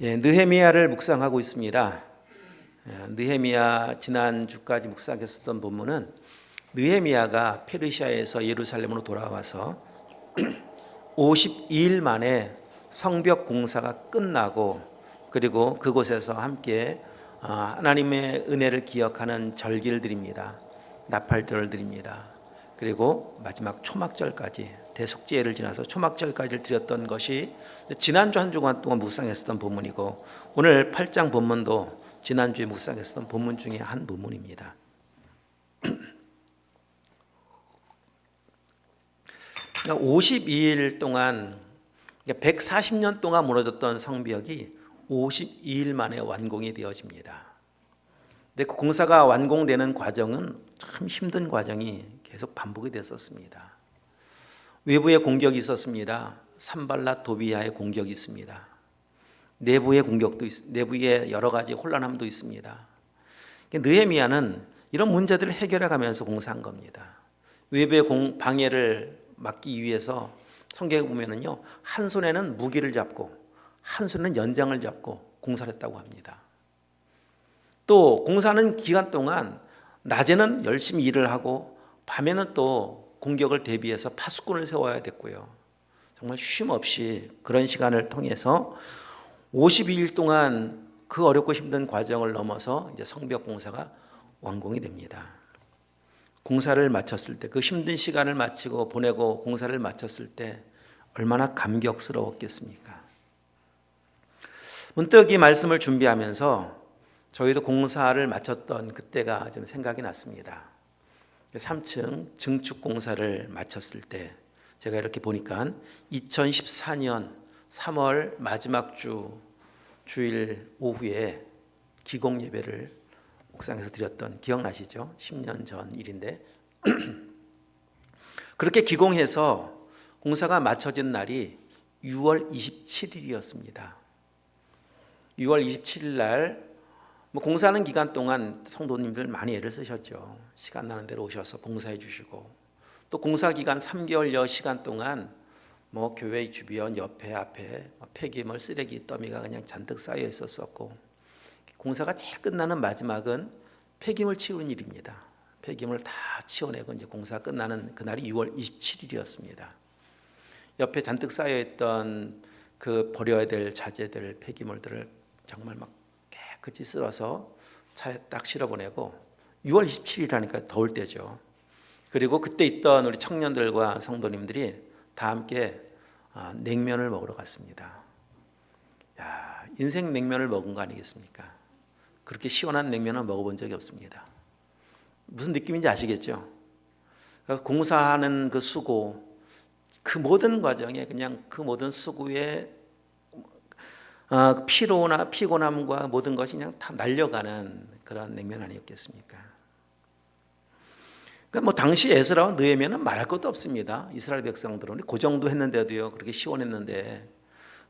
느헤미야를 묵상하고 있습니다. 느헤미야 지난주까지 묵상했었던 본문은 느헤미야가 페르시아에서 예루살렘으로 돌아와서 52일 만에 성벽 공사가 끝나고, 그리고 그곳에서 함께 하나님의 은혜를 기억하는 절기를 드립니다. 나팔절을 드립니다. 그리고 마지막 초막절까지, 대속죄를 지나서 초막절까지를 드렸던 것이 지난주 한 주간 동안 묵상했었던 본문이고, 오늘 8장 본문도 지난주에 묵상했었던 본문 중에 한 본문입니다. 52일 동안, 140년 동안 무너졌던 성벽이 52일 만에 완공이 되어집니다. 근데 그 공사가 완공되는 과정은 참 힘든 과정이 계속 반복이 됐었습니다. 외부의 공격이 있었습니다. 산발랏 도비아의 공격이 있습니다. 내부의 공격도 내부의 여러 가지 혼란함도 있습니다. 느헤미야는 이런 문제들을 해결해 가면서 공사한 겁니다. 외부의 방해를 막기 위해서 성경에 보면은요, 한 손에는 무기를 잡고 한 손에는 연장을 잡고 공사를 했다고 합니다. 또 공사하는 기간 동안 낮에는 열심히 일을 하고 밤에는 또 공격을 대비해서 파수꾼을 세워야 됐고요. 정말 쉼 없이 그런 시간을 통해서 52일 동안 그 어렵고 힘든 과정을 넘어서 이제 성벽 공사가 완공이 됩니다. 공사를 마쳤을 때, 그 힘든 시간을 마치고 보내고 공사를 마쳤을 때 얼마나 감격스러웠겠습니까? 문득 이 말씀을 준비하면서 저희도 공사를 마쳤던 그때가 좀 생각이 났습니다. 3층 증축 공사를 마쳤을 때 제가 이렇게 보니까 2014년 3월 마지막 주일 오후에 기공 예배를 옥상에서 드렸던, 기억나시죠? 10년 전 일인데 그렇게 기공해서 공사가 마쳐진 날이 6월 27일이었습니다. 6월 27일 날 공사하는 기간 동안 성도님들 많이 애를 쓰셨죠. 시간 나는 대로 오셔서 봉사해 주시고, 또 공사 기간 3개월여 시간 동안 교회 주변 옆에 앞에 폐기물 쓰레기 더미가 그냥 잔뜩 쌓여 있었었고, 공사가 제일 끝나는 마지막은 폐기물 치우는 일입니다. 폐기물 다 치워내고 이제 공사 끝나는 그날이 6월 27일이었습니다. 옆에 잔뜩 쌓여 있던 그 버려야 될 자재들, 폐기물들을 정말 막 깨끗이 쓸어서 차에 딱 실어보내고, 6월 27일이라니까 더울 때죠. 그리고 그때 있던 우리 청년들과 성도님들이 다 함께 냉면을 먹으러 갔습니다. 야, 인생 냉면을 먹은 거 아니겠습니까? 그렇게 시원한 냉면을 먹어본 적이 없습니다. 무슨 느낌인지 아시겠죠? 공사하는 그 수고, 그 모든 과정에 그냥 그 모든 수고에 피로나 피곤함과 모든 것이 그냥 다 날려가는 그런 냉면 아니었겠습니까? 그러니까 당시 에스라와 느헤미야는 말할 것도 없습니다. 이스라엘 백성들은 그 정도 했는데도요, 그렇게 시원했는데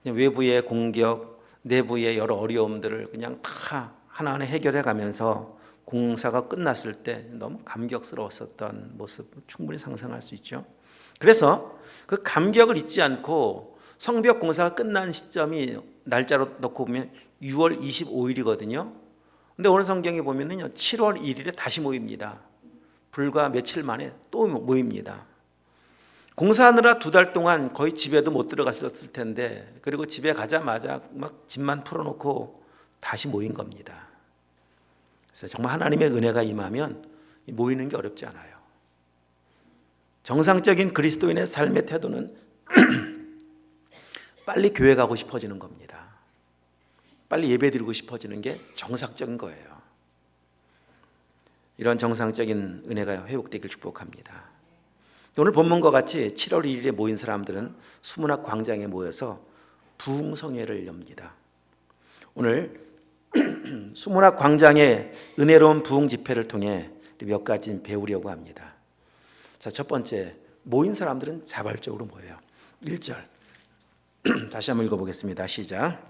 그냥 외부의 공격, 내부의 여러 어려움들을 그냥 다 하나하나 해결해 가면서 공사가 끝났을 때 너무 감격스러웠었던 모습 충분히 상상할 수 있죠. 그래서 그 감격을 잊지 않고 성벽 공사가 끝난 시점이 날짜로 놓고 보면 6월 25일이거든요. 근데 오늘 성경에 보면은요, 7월 1일에 다시 모입니다. 불과 며칠 만에 또 모입니다. 공사하느라 2달 동안 거의 집에도 못 들어갔었을 텐데, 그리고 집에 가자마자 막 집만 풀어놓고 다시 모인 겁니다. 그래서 정말 하나님의 은혜가 임하면 모이는 게 어렵지 않아요. 정상적인 그리스도인의 삶의 태도는 빨리 교회 가고 싶어지는 겁니다. 빨리 예배 드리고 싶어지는 게 정상적인 거예요. 이런 정상적인 은혜가 회복되길 축복합니다. 오늘 본문과 같이 7월 2일에 모인 사람들은 수문학 광장에 모여서 부흥성회를 엽니다. 오늘 수문학 광장의 은혜로운 부흥 집회를 통해 몇 가지 배우려고 합니다. 자, 첫 번째, 모인 사람들은 자발적으로 모여요. 1절 다시 한번 읽어보겠습니다. 시작.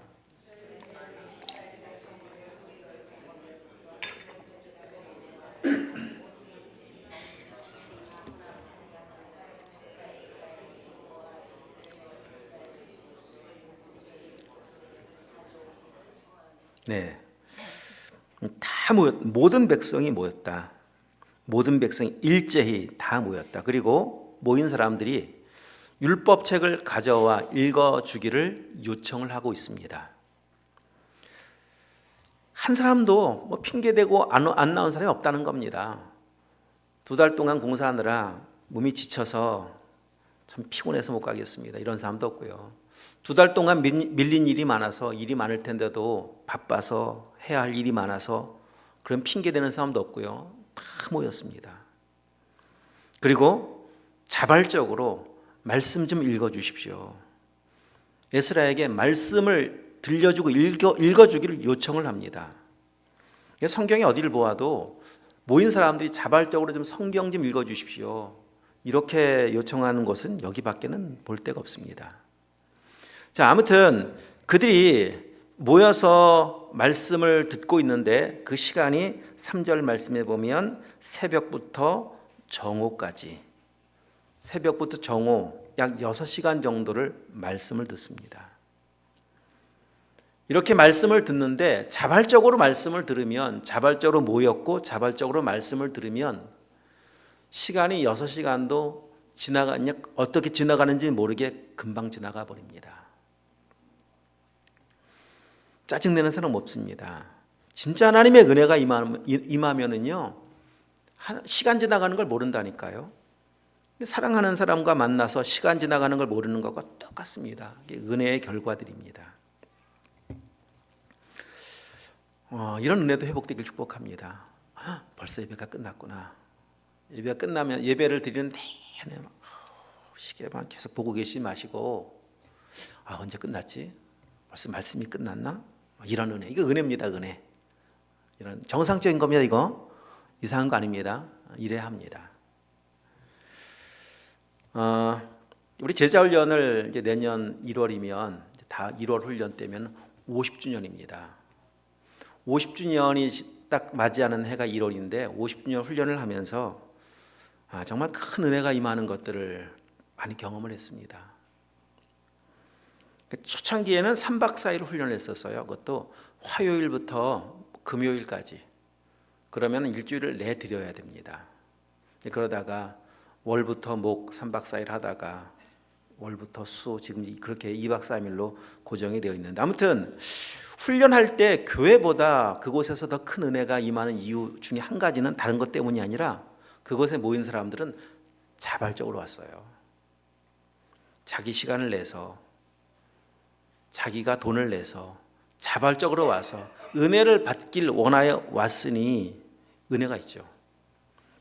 네, 모든 백성이 모였다. 모든 백성이 일제히 다 모였다. 그리고 모인 사람들이 율법책을 가져와 읽어주기를 요청을 하고 있습니다. 한 사람도 뭐 핑계대고 안 나온 사람이 없다는 겁니다. 2달 동안 공사하느라 몸이 지쳐서 참 피곤해서 못 가겠습니다. 이런 사람도 없고요. 2달 동안 밀린 일이 많아서 일이 많을 텐데도 바빠서 해야 할 일이 많아서 그런 핑계대는 사람도 없고요. 다 모였습니다. 그리고 자발적으로 말씀 좀 읽어주십시오. 에스라에게 말씀을 들려주고 읽어주기를 요청을 합니다. 성경에 어디를 보아도 모인 사람들이 자발적으로 좀 성경 좀 읽어주십시오. 이렇게 요청하는 곳은 여기밖에는 볼 데가 없습니다. 자, 아무튼 그들이 모여서 말씀을 듣고 있는데 그 시간이 3절 말씀에 보면 새벽부터 정오까지, 새벽부터 정오 약 6시간 정도를 말씀을 듣습니다. 이렇게 말씀을 듣는데 자발적으로 말씀을 들으면, 자발적으로 모였고 자발적으로 말씀을 들으면 시간이 6시간도 어떻게 지나가는지 모르게 금방 지나가 버립니다. 짜증내는 사람 없습니다. 진짜 하나님의 은혜가 임하면은요, 시간 지나가는 걸 모른다니까요. 사랑하는 사람과 만나서 시간 지나가는 걸 모르는 것과 똑같습니다. 이게 은혜의 결과들입니다. 이런 은혜도 회복되길 축복합니다. 벌써 예배가 끝났구나. 예배가 끝나면 예배를 드리는 내내 시계만 계속 보고 계시지 마시고 언제 끝났지? 벌써 말씀이 끝났나? 이런 은혜, 이거 은혜입니다. 은혜. 이런 정상적인 겁니다. 이거 이상한 거 아닙니다. 이래야 합니다. 우리 제자훈련을 이제 내년 1월이면 다 1월 훈련 때면 50주년입니다. 50주년이 딱 맞이하는 해가 1월인데 50주년 훈련을 하면서 정말 큰 은혜가 임하는 것들을 많이 경험을 했습니다. 초창기에는 3박 4일 훈련을 했었어요. 그것도 화요일부터 금요일까지. 그러면 일주일을 내드려야 됩니다. 그러다가 월부터 목 3박 4일 하다가 월부터 수, 지금 그렇게 2박 3일로 고정이 되어 있는데, 아무튼 훈련할 때 교회보다 그곳에서 더 큰 은혜가 임하는 이유 중에 한 가지는 다른 것 때문이 아니라 그곳에 모인 사람들은 자발적으로 왔어요. 자기 시간을 내서, 자기가 돈을 내서 자발적으로 와서 은혜를 받길 원하여 왔으니 은혜가 있죠.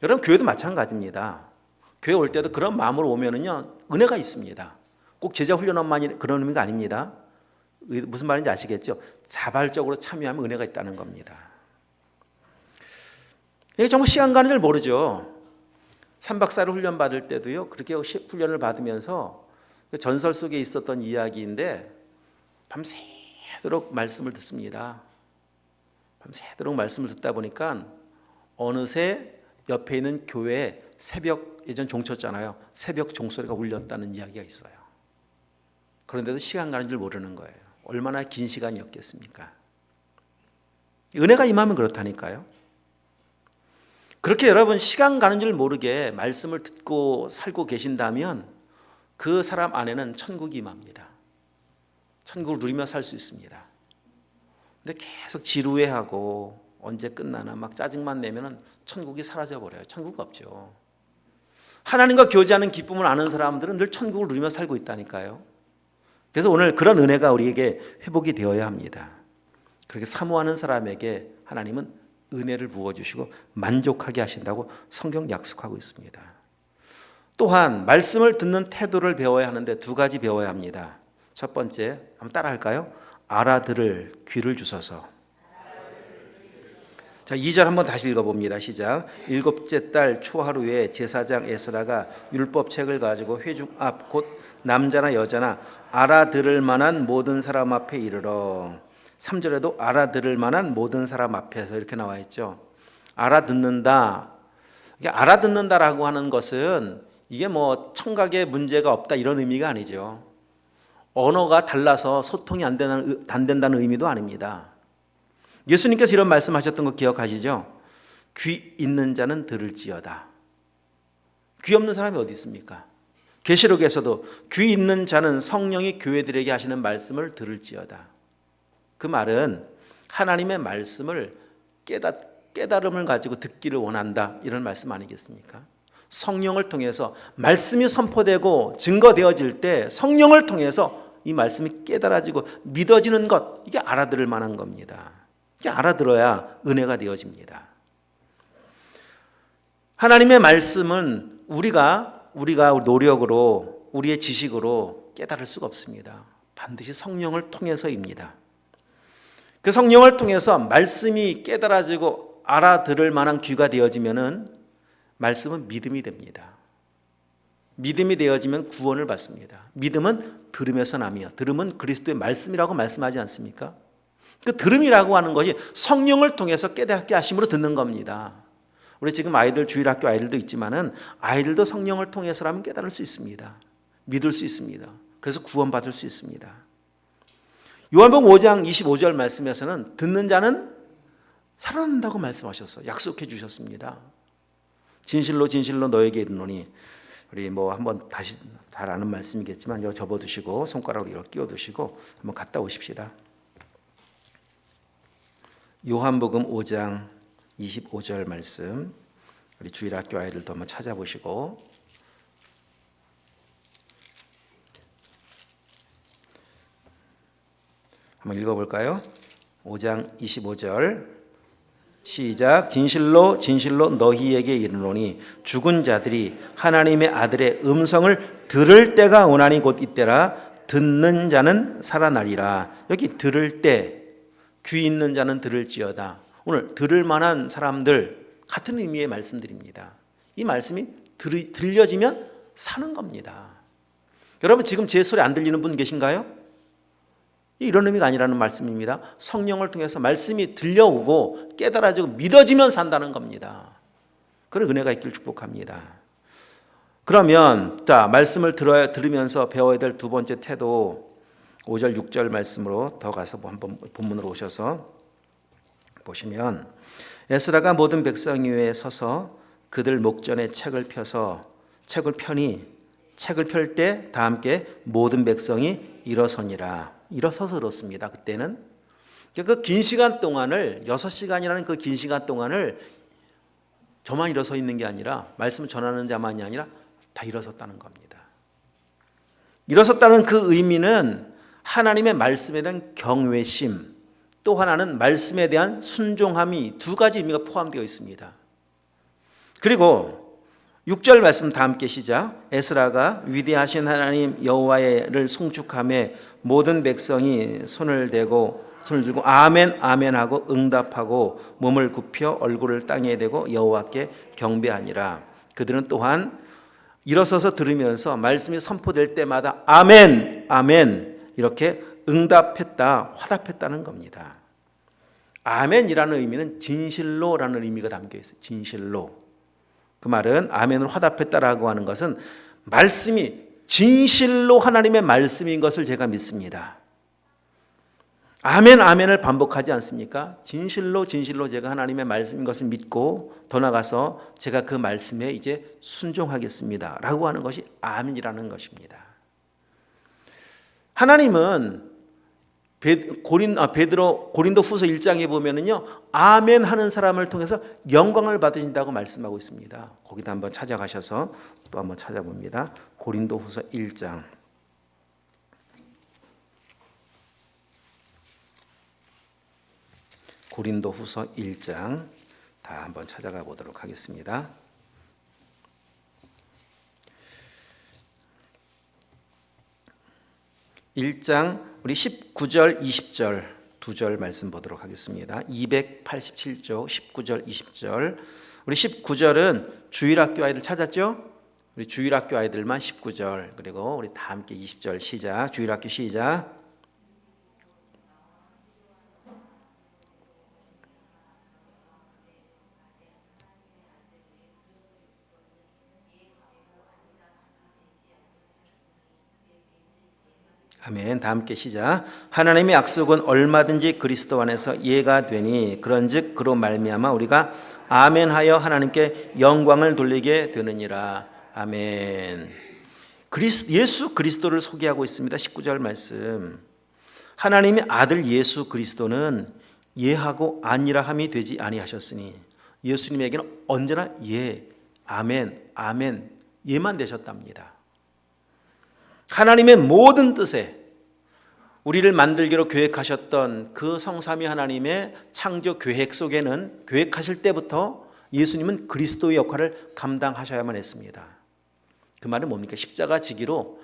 여러분, 교회도 마찬가지입니다. 교회 올 때도 그런 마음으로 오면은요, 은혜가 있습니다. 꼭 제자 훈련만이 그런 의미가 아닙니다. 무슨 말인지 아시겠죠? 자발적으로 참여하면 은혜가 있다는 겁니다. 이게 정말 시간 가는 줄 모르죠. 3박 4일 훈련 받을 때도요, 그렇게 훈련을 받으면서 전설 속에 있었던 이야기인데 밤새도록 말씀을 듣습니다. 밤새도록 말씀을 듣다 보니까 어느새 옆에 있는 교회에 새벽, 예전 종쳤잖아요. 새벽 종소리가 울렸다는 이야기가 있어요. 그런데도 시간 가는 줄 모르는 거예요. 얼마나 긴 시간이었겠습니까? 은혜가 임하면 그렇다니까요. 그렇게 여러분 시간 가는 줄 모르게 말씀을 듣고 살고 계신다면 그 사람 안에는 천국이 임합니다. 천국을 누리며 살 수 있습니다. 근데 계속 지루해하고 언제 끝나나 막 짜증만 내면은 천국이 사라져 버려요. 천국 없죠. 하나님과 교제하는 기쁨을 아는 사람들은 늘 천국을 누리며 살고 있다니까요. 그래서 오늘 그런 은혜가 우리에게 회복이 되어야 합니다. 그렇게 사모하는 사람에게 하나님은 은혜를 부어주시고 만족하게 하신다고 성경 약속하고 있습니다. 또한 말씀을 듣는 태도를 배워야 하는데 2가지 배워야 합니다. 첫 번째, 한번 따라 할까요? 알아들을 귀를 주소서. 자, 2절 한번 다시 읽어봅니다. 시작. 7째 달 초하루에 제사장 에스라가 율법책을 가지고 회중 앞 곧 남자나 여자나 알아들을 만한 모든 사람 앞에 이르러. 3절에도 알아들을 만한 모든 사람 앞에서 이렇게 나와 있죠. 알아듣는다. 이게 알아듣는다라고 하는 것은 이게 뭐 청각에 문제가 없다 이런 의미가 아니죠. 언어가 달라서 소통이 안 된다는 의미도 아닙니다. 예수님께서 이런 말씀하셨던 거 기억하시죠? 귀 있는 자는 들을지어다. 귀 없는 사람이 어디 있습니까? 계시록에서도 귀 있는 자는 성령이 교회들에게 하시는 말씀을 들을지어다. 그 말은 하나님의 말씀을 깨달음을 가지고 듣기를 원한다, 이런 말씀 아니겠습니까? 성령을 통해서 말씀이 선포되고 증거되어질 때 성령을 통해서 이 말씀이 깨달아지고 믿어지는 것, 이게 알아들을 만한 겁니다. 이게 알아들어야 은혜가 되어집니다. 하나님의 말씀은 우리가 노력으로, 우리의 지식으로 깨달을 수가 없습니다. 반드시 성령을 통해서입니다. 그 성령을 통해서 말씀이 깨달아지고 알아들을 만한 귀가 되어지면은 말씀은 믿음이 됩니다. 믿음이 되어지면 구원을 받습니다. 믿음은 들음에서 남이요, 들음은 그리스도의 말씀이라고 말씀하지 않습니까? 그 들음이라고 하는 것이 성령을 통해서 깨닫게 하심으로 듣는 겁니다. 우리 지금 아이들, 주일학교 아이들도 있지만은 아이들도 성령을 통해서라면 깨달을 수 있습니다. 믿을 수 있습니다. 그래서 구원받을 수 있습니다. 요한복음 5장 25절 말씀에서는 듣는 자는 살아난다고 말씀하셨어요. 약속해 주셨습니다. 진실로 진실로 너에게 이르노니, 우리 한번 다시 잘 아는 말씀이겠지만 여기 접어두시고 손가락으로 이렇게 끼워두시고 한번 갔다 오십시다. 요한복음 5장 25절 말씀, 우리 주일학교 아이들도 한번 찾아보시고 한번 읽어볼까요? 5장 25절 시작. 진실로 진실로 너희에게 이르노니 죽은 자들이 하나님의 아들의 음성을 들을 때가 오나니 곧 이때라. 듣는 자는 살아나리라. 여기 들을 때, 귀 있는 자는 들을지어다. 오늘 들을 만한 사람들, 같은 의미의 말씀드립니다. 이 말씀이 들려지면 사는 겁니다. 여러분 지금 제 소리 안 들리는 분 계신가요? 이런 의미가 아니라는 말씀입니다. 성령을 통해서 말씀이 들려오고 깨달아지고 믿어지면 산다는 겁니다. 그런 은혜가 있기를 축복합니다. 그러면 말씀을 들으면서 배워야 될 두 번째 태도, 5절 6절 말씀으로 더 가서 한번 본문으로 오셔서 보시면, 에스라가 모든 백성 위에 서서 그들 목전에 책을 펴니 책을 펼 때 다 함께 모든 백성이 일어서니라. 일어서서 들었습니다. 그때는 그 긴 시간 동안을, 6시간이라는 그 긴 시간 동안을 저만 일어서 있는 게 아니라, 말씀을 전하는 자만이 아니라 다 일어섰다는 겁니다. 일어섰다는 그 의미는 하나님의 말씀에 대한 경외심, 또 하나는 말씀에 대한 순종함이 두 가지 의미가 포함되어 있습니다. 그리고 6절 말씀 다 함께 시작. 에스라가 위대하신 하나님 여호와를 송축하며 모든 백성이 손을 들고 아멘 아멘 하고 응답하고 몸을 굽혀 얼굴을 땅에 대고 여호와께 경배하니라. 그들은 또한 일어서서 들으면서 말씀이 선포될 때마다 아멘 아멘 이렇게 응답했다, 화답했다는 겁니다. 아멘이라는 의미는 진실로라는 의미가 담겨 있어요. 진실로. 그 말은 아멘을 화답했다라고 하는 것은 말씀이 진실로 하나님의 말씀인 것을 제가 믿습니다. 아멘 아멘을 반복하지 않습니까? 진실로 진실로 제가 하나님의 말씀인 것을 믿고 더 나가서 제가 그 말씀에 이제 순종하겠습니다 라고 하는 것이 아멘이라는 것입니다. 하나님은 고린도 후서 1장에 보면은요, 아멘 하는 사람을 통해서 영광을 받으신다고 말씀하고 있습니다. 거기다 한번 찾아가셔서 또 한번 찾아봅니다. 고린도 후서 1장. 고린도 후서 1장 다 한번 찾아가 보도록 하겠습니다. 1장 우리 19절 20절 두 절 말씀 보도록 하겠습니다. 287쪽 19절 20절. 우리 19절은 주일학교 아이들 찾았죠? 우리 주일학교 아이들만 19절, 그리고 우리 다 함께 20절 시작. 주일학교 시작. 아멘. 다 함께 시작. 하나님의 약속은 얼마든지 그리스도 안에서 이해가 되니 그런즉 그로 말미암아 우리가 아멘하여 하나님께 영광을 돌리게 되느니라. 아멘. 예수 그리스도를 소개하고 있습니다. 19절 말씀. 하나님의 아들 예수 그리스도는 예하고 아니라 함이 되지 아니하셨으니 예수님에게는 언제나 예, 아멘, 아멘, 예만 되셨답니다. 하나님의 모든 뜻에 우리를 만들기로 계획하셨던 그 성삼위 하나님의 창조 계획 속에는 계획하실 때부터 예수님은 그리스도의 역할을 감당하셔야만 했습니다. 그 말은 뭡니까? 십자가 지기로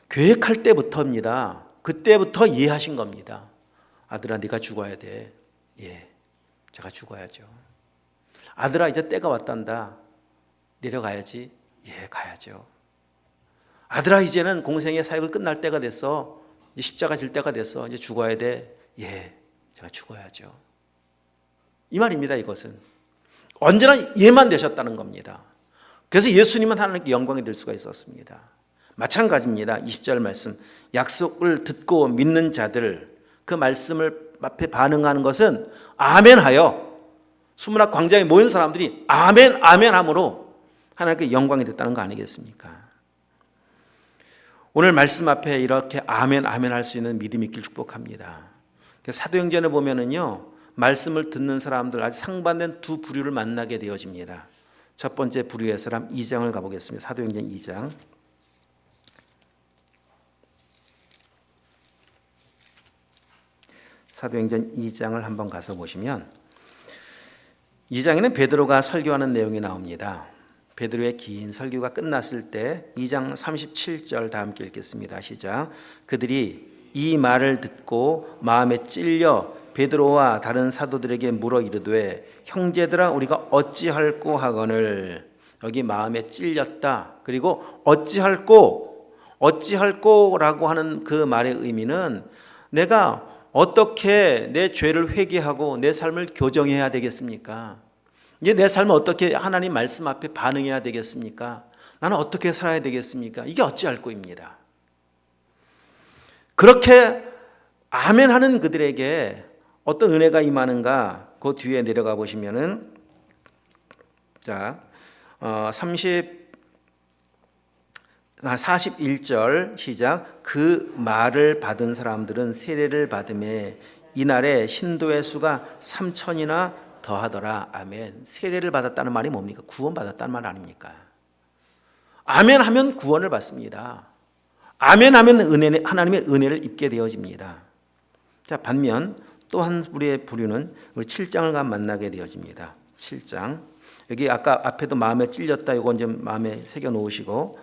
계획할 때부터입니다. 그때부터 이해하신 겁니다. 아들아 네가 죽어야 돼. 예, 제가 죽어야죠. 아들아 이제 때가 왔단다. 내려가야지. 예, 가야죠. 아들아 이제는 공생의 사역을 끝날 때가 됐어. 이제 십자가 질 때가 됐어. 이제 죽어야 돼. 예, 제가 죽어야죠. 이 말입니다. 이것은 언제나 예만 되셨다는 겁니다. 그래서 예수님은 하나님께 영광이 될 수가 있었습니다. 마찬가지입니다. 20절 말씀. 약속을 듣고 믿는 자들, 그 말씀을 앞에 반응하는 것은 아멘하여 수문학 광장에 모인 사람들이 아멘 아멘 함으로 하나님께 영광이 됐다는 거 아니겠습니까? 오늘 말씀 앞에 이렇게 아멘 아멘 할 수 있는 믿음이 있길 축복합니다. 사도행전에 보면은요, 말씀을 듣는 사람들 아주 상반된 두 부류를 만나게 되어집니다. 첫 번째 부류의 사람 2장을 가보겠습니다. 사도행전 2장. 사도행전 2장을 한번 가서 보시면 2장에는 베드로가 설교하는 내용이 나옵니다. 베드로의 긴 설교가 끝났을 때 2장 37절 다 함께 읽겠습니다. 시작. 그들이 이 말을 듣고 마음에 찔려 베드로와 다른 사도들에게 물어 이르되 형제들아 우리가 어찌할꼬 하거늘. 여기 마음에 찔렸다. 그리고 어찌할꼬라고 하는 그 말의 의미는 내가 어떻게 내 죄를 회개하고 내 삶을 교정해야 되겠습니까? 이제 내 삶을 어떻게 하나님 말씀 앞에 반응해야 되겠습니까? 나는 어떻게 살아야 되겠습니까? 이게 어찌할꼬입니다. 그렇게 아멘하는 그들에게 어떤 은혜가 임하는가? 그 뒤에 내려가 보시면은 자 41절 시작. 그 말을 받은 사람들은 세례를 받음에 이날에 신도의 수가 3,000이나 더하더라. 아멘. 세례를 받았다는 말이 뭡니까? 구원받았다는 말 아닙니까? 아멘 하면 구원을 받습니다. 아멘 하면 하나님의 은혜를 입게 되어집니다. 자, 반면 또 한 부류의 부류는 우리 7장을 가면 만나게 되어집니다. 7장. 여기 아까 앞에도 마음에 찔렸다. 이거 이제 마음에 새겨 놓으시고.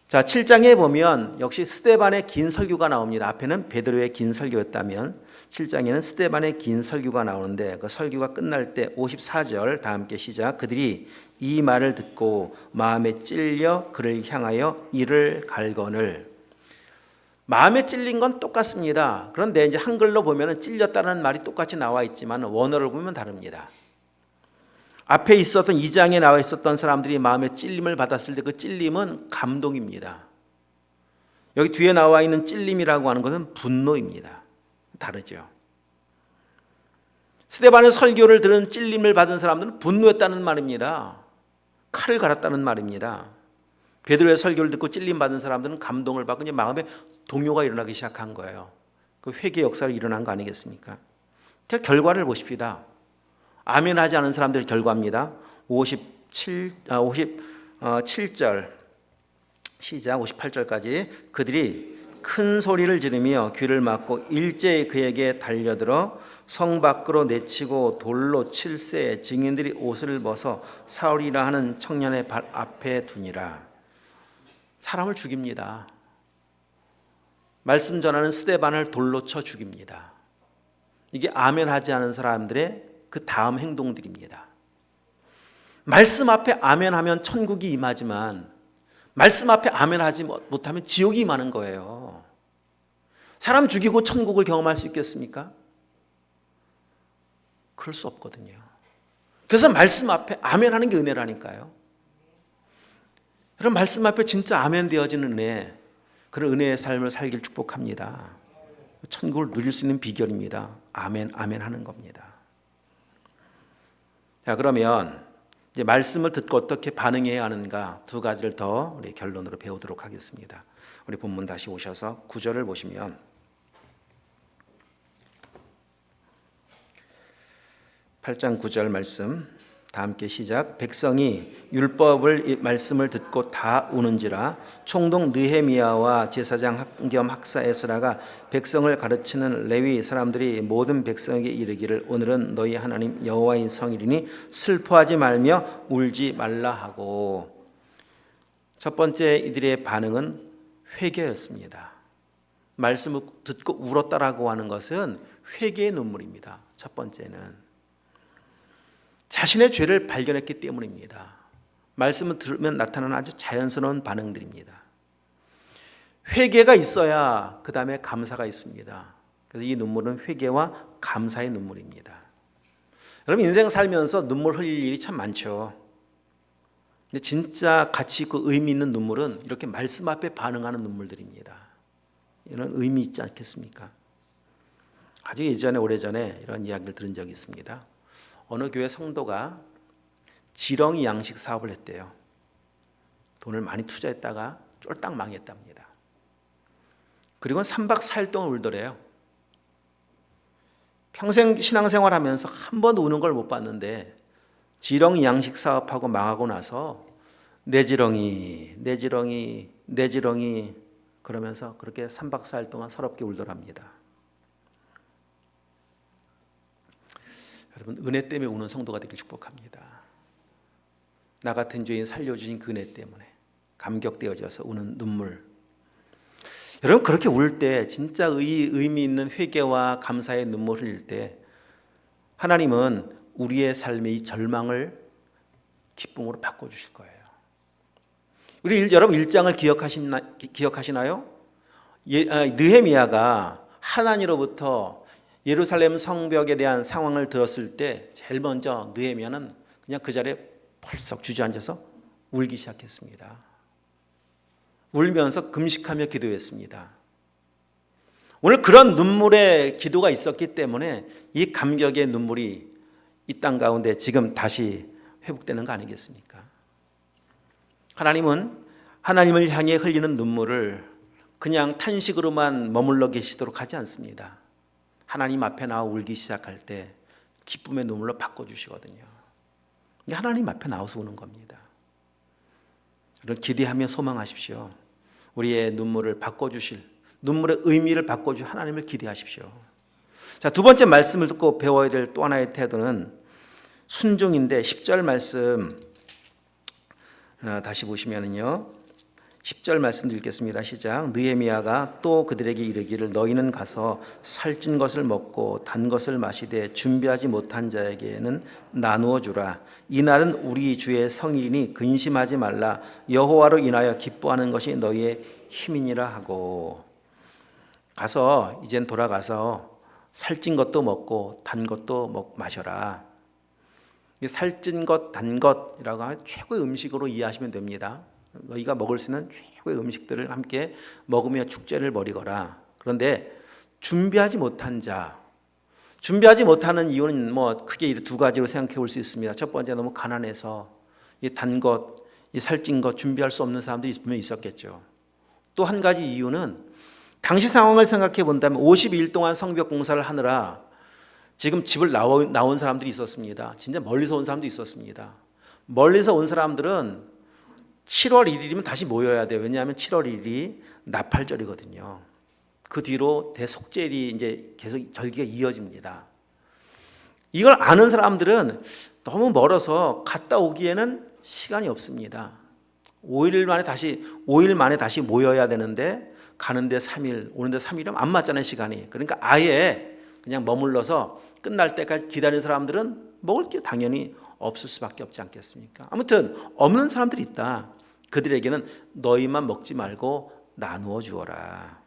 자, 7장에 보면 역시 스데반의 긴 설교가 나옵니다. 앞에는 베드로의 긴 설교였다면 7장에는 스데반의 긴 설교가 나오는데 그 설교가 끝날 때 54절 다 함께 시작. 그들이 이 말을 듣고 마음에 찔려 그를 향하여 이를 갈거늘. 마음에 찔린 건 똑같습니다. 그런데 이제 한글로 보면 찔렸다는 말이 똑같이 나와 있지만 원어를 보면 다릅니다. 앞에 있었던 2장에 나와 있었던 사람들이 마음에 찔림을 받았을 때 그 찔림은 감동입니다. 여기 뒤에 나와 있는 찔림이라고 하는 것은 분노입니다. 다르죠. 스데반의 설교를 들은 찔림을 받은 사람들은 분노했다는 말입니다. 칼을 갈았다는 말입니다. 베드로의 설교를 듣고 찔림 받은 사람들은 감동을 받고 이제 마음에 동요가 일어나기 시작한 거예요. 그 회개 역사가 일어난 거 아니겠습니까? 그 결과를 보십시다. 아멘하지 않은 사람들의 결과입니다. 57절 시작 58절까지. 그들이 큰 소리를 지르며 귀를 막고 일제히 그에게 달려들어 성 밖으로 내치고 돌로 칠세 증인들이 옷을 벗어 사울이라 하는 청년의 발 앞에 두니라. 사람을 죽입니다. 말씀 전하는 스데반을 돌로 쳐 죽입니다. 이게 아멘하지 않은 사람들의 그 다음 행동들입니다. 말씀 앞에 아멘하면 천국이 임하지만 말씀 앞에 아멘하지 못하면 지옥이 임하는 거예요. 사람 죽이고 천국을 경험할 수 있겠습니까? 그럴 수 없거든요. 그래서 말씀 앞에 아멘하는 게 은혜라니까요. 그럼 말씀 앞에 진짜 아멘 되어지는 은혜, 그런 은혜의 삶을 살길 축복합니다. 천국을 누릴 수 있는 비결입니다. 아멘, 아멘 하는 겁니다. 자, 그러면 이제 말씀을 듣고 어떻게 반응해야 하는가 두 가지를 더 우리 결론으로 배우도록 하겠습니다. 우리 본문 다시 오셔서 9절을 보시면 8장 9절 말씀 다 함께 시작. 백성이 율법을 말씀을 듣고 다 우는지라. 총독 느헤미야와 제사장 겸 학사 에스라가 백성을 가르치는 레위 사람들이 모든 백성에게 이르기를 오늘은 너희 하나님 여호와의 성일이니 슬퍼하지 말며 울지 말라 하고. 첫 번째 이들의 반응은 회개였습니다. 말씀을 듣고 울었다라고 하는 것은 회개의 눈물입니다. 첫 번째는 자신의 죄를 발견했기 때문입니다. 말씀을 들으면 나타나는 아주 자연스러운 반응들입니다. 회개가 있어야 그 다음에 감사가 있습니다. 그래서 이 눈물은 회개와 감사의 눈물입니다. 여러분 인생 살면서 눈물 흘릴 일이 참 많죠. 근데 진짜 가치 있고 의미 있는 눈물은 이렇게 말씀 앞에 반응하는 눈물들입니다. 이런 의미 있지 않겠습니까? 아주 예전에 오래전에 이런 이야기를 들은 적이 있습니다. 어느 교회 성도가 지렁이 양식 사업을 했대요. 돈을 많이 투자했다가 쫄딱 망했답니다. 그리고 3박 4일 동안 울더래요. 평생 신앙생활하면서 한 번도 우는 걸 못 봤는데 지렁이 양식 사업하고 망하고 나서 내 지렁이 그러면서 그렇게 3박 4일 동안 서럽게 울더랍니다. 여러분 은혜 때문에 우는 성도가 되길 축복합니다. 나 같은 죄인 살려주신 그 은혜 때문에 감격되어져서 우는 눈물. 여러분 그렇게 울 때 진짜 의미 있는 회개와 감사의 눈물 흘릴 때 하나님은 우리의 삶의 이 절망을 기쁨으로 바꿔주실 거예요. 우리 여러분 1장을 기억하시나요? 느헤미야가 하나님으로부터 예루살렘 성벽에 대한 상황을 들었을 때 제일 먼저 느헤미야는 그냥 그 자리에 벌썩 주저앉아서 울기 시작했습니다. 울면서 금식하며 기도했습니다. 오늘 그런 눈물의 기도가 있었기 때문에 이 감격의 눈물이 이 땅 가운데 지금 다시 회복되는 거 아니겠습니까? 하나님은 하나님을 향해 흘리는 눈물을 그냥 탄식으로만 머물러 계시도록 하지 않습니다. 하나님 앞에 나와 울기 시작할 때 기쁨의 눈물로 바꿔주시거든요. 하나님 앞에 나와서 우는 겁니다. 여러분 기대하며 소망하십시오. 우리의 눈물을 바꿔주실, 눈물의 의미를 바꿔주실 하나님을 기대하십시오. 자, 두 번째 말씀을 듣고 배워야 될 또 하나의 태도는 순종인데 10절 말씀 다시 보시면은요. 10절 말씀 읽겠습니다. 시작. 느헤미야가 또 그들에게 이르기를 너희는 가서 살찐 것을 먹고 단 것을 마시되 준비하지 못한 자에게는 나누어 주라. 이날은 우리 주의 성일이니 근심하지 말라. 여호와로 인하여 기뻐하는 것이 너희의 힘이니라 하고. 가서 이젠 돌아가서 살찐 것도 먹고 단 것도 마셔라. 살찐 것, 단 것이라고 하면 최고의 음식으로 이해하시면 됩니다. 너희가 먹을 수 있는 최고의 음식들을 함께 먹으며 축제를 벌이거라. 그런데 준비하지 못한 자, 준비하지 못하는 이유는 크게 두 가지로 생각해 볼 수 있습니다. 첫 번째, 너무 가난해서 이 단 것, 이 살찐 것 준비할 수 없는 사람들이 분명히 있었겠죠. 또 한 가지 이유는 당시 상황을 생각해 본다면 52일 동안 성벽 공사를 하느라 지금 집을 나온 사람들이 있었습니다. 진짜 멀리서 온 사람도 있었습니다. 멀리서 온 사람들은 7월 1일이면 다시 모여야 돼요. 왜냐하면 7월 1일이 나팔절이거든요. 그 뒤로 대속절이 이제 계속 절기가 이어집니다. 이걸 아는 사람들은 너무 멀어서 갔다 오기에는 시간이 없습니다. 5일 만에 다시 모여야 되는데 가는데 3일, 오는데 3일이면 안 맞잖아요, 시간이. 그러니까 아예 그냥 머물러서 끝날 때까지 기다리는 사람들은 먹을 게 당연히 없을 수밖에 없지 않겠습니까? 아무튼 없는 사람들이 있다. 그들에게는 너희만 먹지 말고 나누어 주어라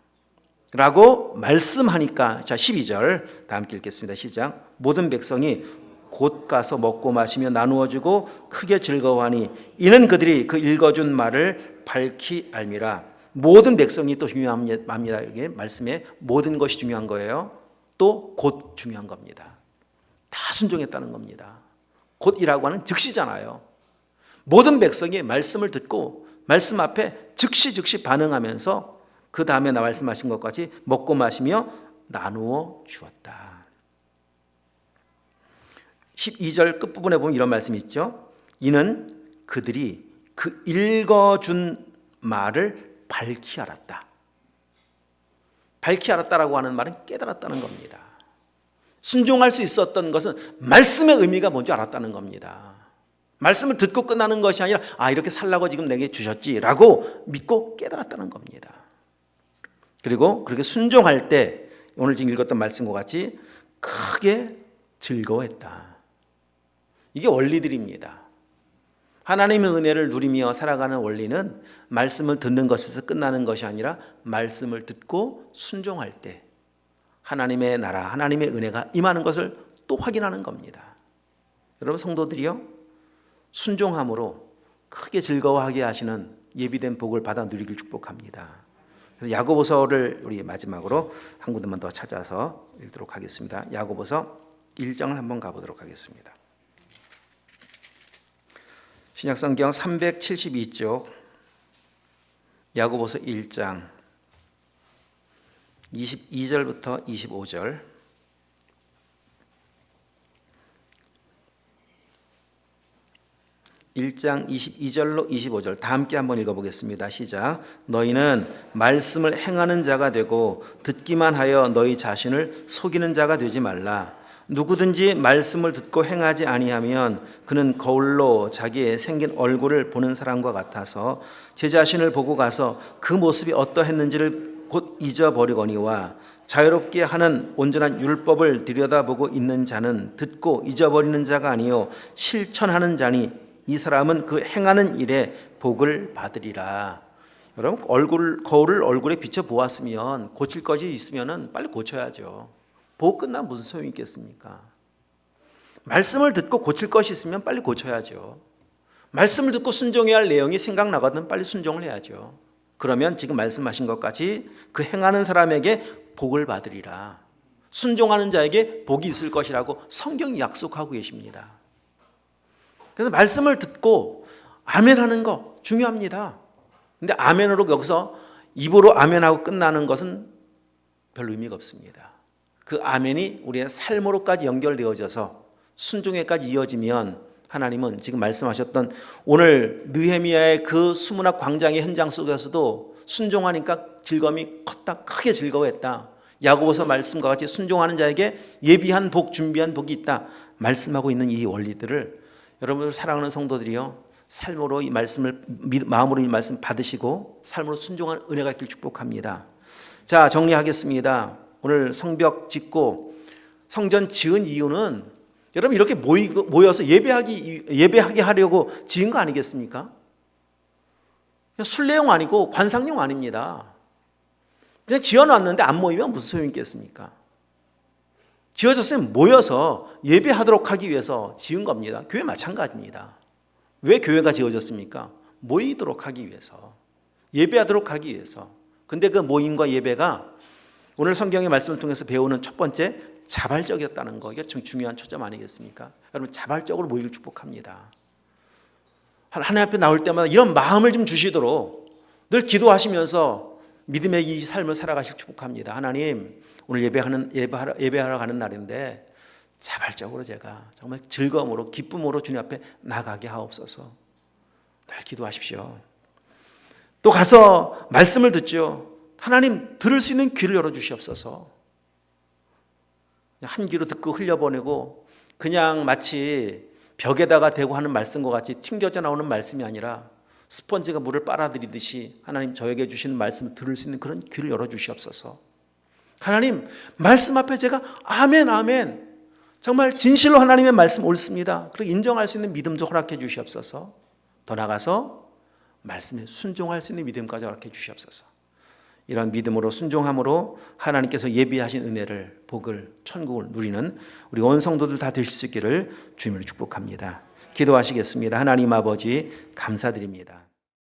라고 말씀하니까, 자 12절 다 함께 읽겠습니다. 시작. 모든 백성이 곧 가서 먹고 마시며 나누어 주고 크게 즐거워하니 이는 그들이 그 읽어준 말을 밝히 알미라. 모든 백성이 또 중요합니다. 이게 말씀에 모든 것이 중요한 거예요. 또 곧 중요한 겁니다. 다 순종했다는 겁니다. 곧이라고 하는 즉시잖아요. 모든 백성이 말씀을 듣고 말씀 앞에 즉시 반응하면서 그 다음에 나 말씀하신 것까지 먹고 마시며 나누어 주었다. 12절 끝부분에 보면 이런 말씀이 있죠. 이는 그들이 그 읽어준 말을 밝히 알았다. 밝히 알았다라고 하는 말은 깨달았다는 겁니다. 순종할 수 있었던 것은 말씀의 의미가 뭔지 알았다는 겁니다. 말씀을 듣고 끝나는 것이 아니라 이렇게 살라고 지금 내게 주셨지라고 믿고 깨달았다는 겁니다. 그리고 그렇게 순종할 때 오늘 지금 읽었던 말씀과 같이 크게 즐거워했다. 이게 원리들입니다. 하나님의 은혜를 누리며 살아가는 원리는 말씀을 듣는 것에서 끝나는 것이 아니라 말씀을 듣고 순종할 때 하나님의 나라, 하나님의 은혜가 임하는 것을 또 확인하는 겁니다. 여러분 성도들이요, 순종함으로 크게 즐거워하게 하시는 예비된 복을 받아 누리길 축복합니다. 그래서 야고보서를 우리 마지막으로 한 군데만 더 찾아서 읽도록 하겠습니다. 야고보서 1장을 한번 가보도록 하겠습니다. 신약성경 372쪽 야고보서 1장 22절부터 25절. (1장) 22절로 25절 다 함께 한번 읽어보겠습니다. 시작. 너희는 말씀을 행하는 자가 되고 듣기만 하여 너희 자신을 속이는 자가 되지 말라. 누구든지 말씀을 듣고 행하지 아니하면 그는 거울로 자기의 생긴 얼굴을 보는 사람과 같아서 제 자신을 보고 가서 그 모습이 어떠했는지를 곧 잊어버리거니와 자유롭게 하는 온전한 율법을 들여다보고 있는 자는 듣고 잊어버리는 자가 아니요 실천하는 자니 이 사람은 그 행하는 일에 복을 받으리라. 여러분 거울을 얼굴에 비춰 보았으면 고칠 것이 있으면 빨리 고쳐야죠. 보고 끝나면 무슨 소용이 있겠습니까? 말씀을 듣고 고칠 것이 있으면 빨리 고쳐야죠. 말씀을 듣고 순종해야 할 내용이 생각나거든 빨리 순종을 해야죠. 그러면 지금 말씀하신 것까지 그 행하는 사람에게 복을 받으리라. 순종하는 자에게 복이 있을 것이라고 성경이 약속하고 계십니다. 그래서 말씀을 듣고 아멘하는 거 중요합니다. 근데 아멘으로 여기서 입으로 아멘하고 끝나는 것은 별 의미가 없습니다. 그 아멘이 우리의 삶으로까지 연결되어져서 순종에까지 이어지면 하나님은 지금 말씀하셨던 오늘 느헤미야의 그 수문학 광장의 현장 속에서도 순종하니까 즐거움이 컸다, 크게 즐거워했다. 야고보서 말씀과 같이 순종하는 자에게 예비한 복, 준비한 복이 있다 말씀하고 있는 이 원리들을 여러분 사랑하는 성도들이요, 삶으로 이 말씀을 마음으로 이 말씀 받으시고 삶으로 순종하는 은혜가 있길 축복합니다. 자, 정리하겠습니다. 오늘 성벽 짓고 성전 지은 이유는 여러분 이렇게 모여서 예배하게 하려고 지은 거 아니겠습니까? 순례용 아니고 관상용 아닙니다. 그냥 지어놨는데 안 모이면 무슨 소용이 있겠습니까? 지어졌으면 모여서 예배하도록 하기 위해서 지은 겁니다. 교회 마찬가지입니다. 왜 교회가 지어졌습니까? 모이도록 하기 위해서, 예배하도록 하기 위해서. 근데 그 모임과 예배가 오늘 성경의 말씀을 통해서 배우는 첫 번째 자발적이었다는 거, 이게 중요한 초점 아니겠습니까? 여러분 자발적으로 모이길 축복합니다. 하나님 앞에 나올 때마다 이런 마음을 좀 주시도록 늘 기도하시면서 믿음의 이 삶을 살아가실 축복합니다. 하나님, 오늘 예배하러 가는 날인데 자발적으로 제가 정말 즐거움으로 기쁨으로 주님 앞에 나가게 하옵소서. 늘 기도하십시오. 또 가서 말씀을 듣죠. 하나님, 들을 수 있는 귀를 열어주시옵소서. 한 귀로 듣고 흘려보내고 그냥 마치 벽에다가 대고 하는 말씀과 같이 튕겨져 나오는 말씀이 아니라 스펀지가 물을 빨아들이듯이 하나님 저에게 주시는 말씀을 들을 수 있는 그런 귀를 열어주시옵소서. 하나님, 말씀 앞에 제가 아멘 아멘 정말 진실로 하나님의 말씀 옳습니다, 그리고 인정할 수 있는 믿음도 허락해 주시옵소서. 더 나아가서 말씀에 순종할 수 있는 믿음까지 허락해 주시옵소서. 이런 믿음으로 순종함으로 하나님께서 예비하신 은혜를, 복을, 천국을 누리는 우리 온 성도들 다 되실 수 있기를 주님을 축복합니다. 기도하시겠습니다. 하나님 아버지 감사드립니다.